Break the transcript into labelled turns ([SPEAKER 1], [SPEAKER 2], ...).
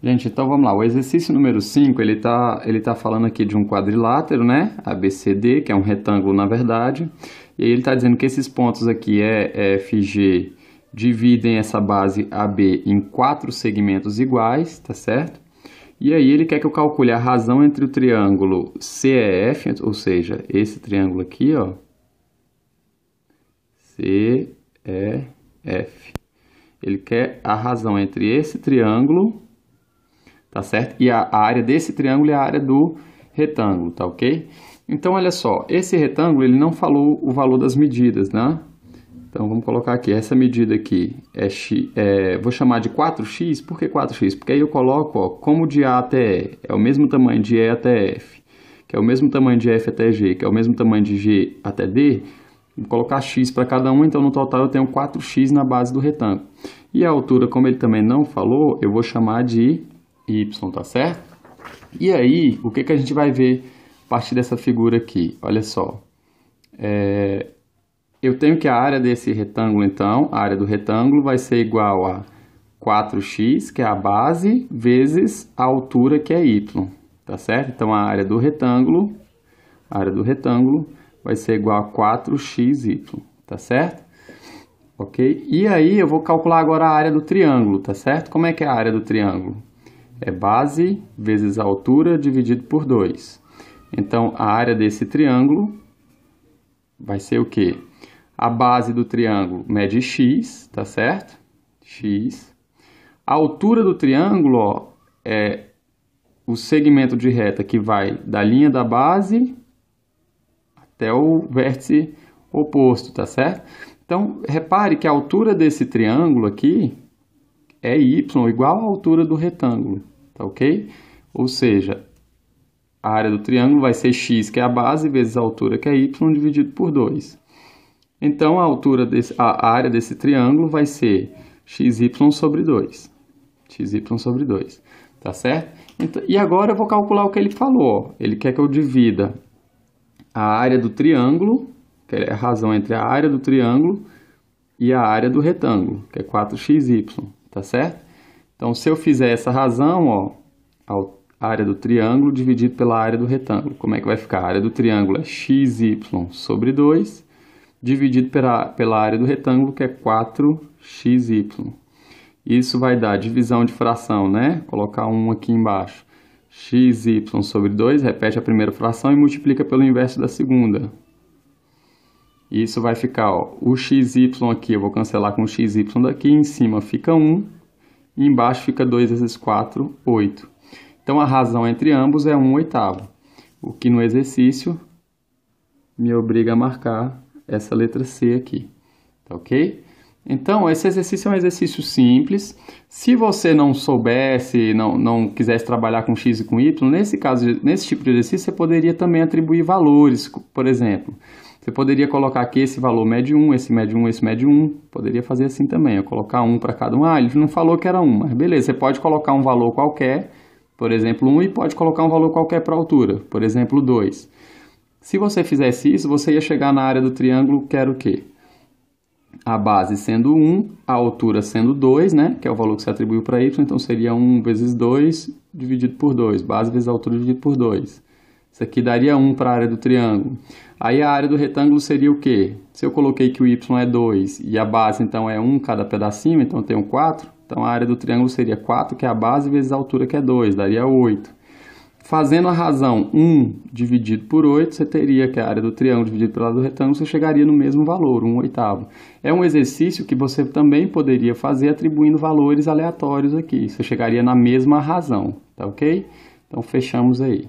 [SPEAKER 1] Gente, então vamos lá. O exercício número 5, ele tá falando aqui de um quadrilátero, né? ABCD, que é um retângulo na verdade. E aí ele está dizendo que esses pontos aqui, E, F, G, dividem essa base AB em 4 segmentos iguais, tá certo? E aí ele quer que eu calcule a razão entre o triângulo CEF, ou seja, esse triângulo aqui, ó. CEF. Ele quer a razão entre esse triângulo, tá certo? E a área desse triângulo é a área do retângulo, tá ok? Então, olha só, esse retângulo, ele não falou o valor das medidas, né? Então, vamos colocar aqui, essa medida aqui vou chamar de 4x, por que 4x? Porque aí eu coloco, ó, como de A até E é o mesmo tamanho de E até F, que é o mesmo tamanho de F até G, que é o mesmo tamanho de G até D, vou colocar x para cada um, então no total eu tenho 4x na base do retângulo. E a altura, como ele também não falou, eu vou chamar de y, tá certo? E aí, o que a gente vai ver a partir dessa figura aqui? Olha só. Eu tenho que a área desse retângulo, então, a área do retângulo vai ser igual a 4x, que é a base, vezes a altura, que é y, tá certo? Então, a área do retângulo vai ser igual a 4xy, tá certo? Ok? E aí, eu vou calcular agora a área do triângulo, tá certo? Como é que é a área do triângulo? É base vezes a altura dividido por 2. Então, a área desse triângulo vai ser o quê? A base do triângulo mede x, tá certo? X. A altura do triângulo, ó, é o segmento de reta que vai da linha da base até o vértice oposto, tá certo? Então, repare que a altura desse triângulo aqui é y igual à altura do retângulo, tá ok? Ou seja, a área do triângulo vai ser x, que é a base, vezes a altura, que é y, dividido por 2. Então, a área desse triângulo vai ser xy sobre 2. Xy sobre 2, tá certo? Então, e agora eu vou calcular o que ele falou. Ó. Ele quer que eu divida a área do triângulo, que é a razão entre a área do triângulo e a área do retângulo, que é 4xy, tá certo? Então, se eu fizer essa razão, ó, a área do triângulo dividido pela área do retângulo, como é que vai ficar? A área do triângulo é xy sobre 2, dividido pela área do retângulo, que é 4xy. Isso vai dar divisão de fração, né? Colocar 1 aqui embaixo. Xy sobre 2, repete a primeira fração e multiplica pelo inverso da segunda. Isso vai ficar, ó, o xy aqui, eu vou cancelar com o xy daqui, em cima fica 1, e embaixo fica 2 vezes 4, 8. Então, a razão entre ambos é 1/8, o que no exercício me obriga a marcar essa letra C aqui, tá ok? Então, esse exercício é um exercício simples. Se você não soubesse, não quisesse trabalhar com x e com y, nesse caso, nesse tipo de exercício, você poderia também atribuir valores, por exemplo. Você poderia colocar aqui esse valor mede 1, esse mede 1, esse mede 1. Poderia fazer assim também, eu colocar 1 para cada um. Ah, ele não falou que era 1, mas beleza, você pode colocar um valor qualquer, por exemplo 1, e pode colocar um valor qualquer para a altura, por exemplo 2. Se você fizesse isso, você ia chegar na área do triângulo, que era o quê? A base sendo 1, a altura sendo 2, né? Que é o valor que você atribuiu para y, então seria 1 vezes 2 dividido por 2. Base vezes a altura dividido por 2. Isso aqui daria 1 para a área do triângulo. Aí a área do retângulo seria o quê? Se eu coloquei que o y é 2 e a base então é 1 cada pedacinho, então eu tenho 4. Então a área do triângulo seria 4, que é a base, vezes a altura, que é 2, daria 8. Fazendo a razão 1 dividido por 8, você teria que a área do triângulo dividido pela área do retângulo, você chegaria no mesmo valor, 1/8. É um exercício que você também poderia fazer atribuindo valores aleatórios aqui. Você chegaria na mesma razão, tá ok? Então, fechamos aí.